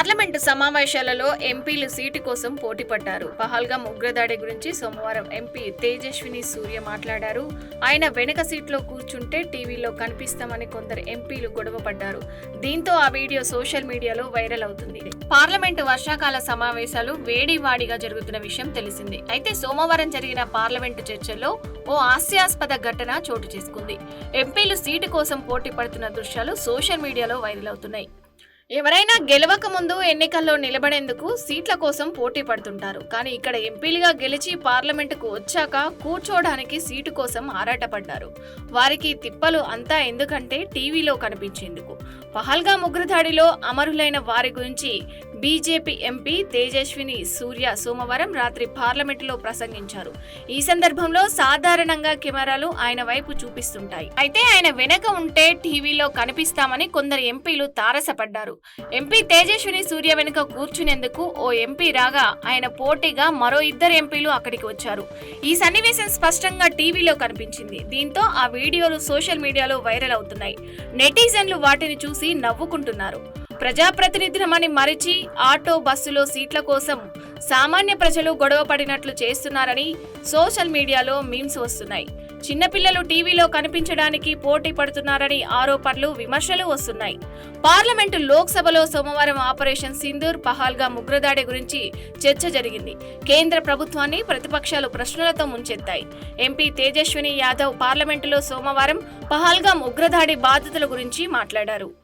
Parliament సమావేశాలలో ఎంపీలు seat కోసం పోటీ పడ్డారు. పహల్గామ్ ఉగ్రదాడి గురించి సోమవారం ఎంపీ తేజస్విని సూర్య మాట్లాడారు. ఆయన వెనక సీట్లో కూర్చుంటే టీవీలో కనిపిస్తామని కొందరు ఎంపీలు గొడవ పడ్డారు. దీంతో ఆ వీడియో సోషల్ మీడియాలో వైరల్ అవుతుంది. పార్లమెంటు వర్షాకాల సమావేశాలు వేడివాడిగా జరుగుతున్న విషయం తెలిసింది. అయితే సోమవారం జరిగిన పార్లమెంటు చర్చల్లో ఓ హాస్యాస్పద ఘటన చోటు చేసుకుంది. ఎంపీలు సీటు కోసం పోటీ పడుతున్న దృశ్యాలు సోషల్ మీడియాలో వైరల్ అవుతున్నాయి. ఎవరైనా గెలవక ముందు ఎన్నికల్లో నిలబడేందుకు సీట్ల కోసం పోటీ పడుతుంటారు. కానీ ఇక్కడ ఎంపీలుగా గెలిచి పార్లమెంటుకు వచ్చాక కూర్చోవడానికి సీటు కోసం ఆరాటపడ్డారు. వారికి తిప్పలు అంతా ఎందుకంటే టీవీలో కనిపించేందుకు. పహల్గామ్ ఉగ్రదాడిలో అమరులైన వారి గురించి బీజేపీ ఎంపీ తేజస్విని సూర్య సోమవారం రాత్రి పార్లమెంటులో ప్రసంగించారు. ఈ సందర్భంలో సాధారణంగా కెమెరాలు ఆయన వైపు చూపిస్తుంటాయి. అయితే ఆయన వెనక ఉంటే టీవీలో కనిపిస్తామని కొందరు ఎంపీలు తారసపడ్డారు. ఎంపీ తేజస్విని సూర్య వెనుక కూర్చునేందుకు ఓ ఎంపీ రాగా ఆయన పోటీగా మరో ఇద్దరు ఎంపీలు అక్కడికి వచ్చారు. ఈ సన్నివేశం స్పష్టంగా టీవీలో కనిపించింది. దీంతో ఆ వీడియోలు సోషల్ మీడియాలో వైరల్ అవుతున్నాయి. నెటిజన్లు వాటిని చూసి నవ్వుకుంటున్నారు. ప్రజాప్రతినిధులమని మరిచి ఆటో బస్సులో సీట్ల కోసం సామాన్య ప్రజలు గొడవ పడినట్లు చేస్తున్నారని సోషల్ మీడియాలో మీమ్స్ వస్తున్నాయి. చిన్నపిల్లలు టీవీలో కనిపించడానికి పోటీ పడుతున్నారని ఆరోపణలు, విమర్శలు వస్తున్నాయి. పార్లమెంటు లోక్సభలో సోమవారం ఆపరేషన్ సింధూర్, పహల్గామ్ ఉగ్రదాడి గురించి చర్చ జరిగింది. కేంద్ర ప్రభుత్వాన్ని ప్రతిపక్షాలు ప్రశ్నలతో ముంచెత్తాయి. ఎంపీ తేజస్విని యాదవ్ పార్లమెంటులో సోమవారం పహల్గామ్ ఉగ్రదాడి బాధితుల గురించి మాట్లాడారు.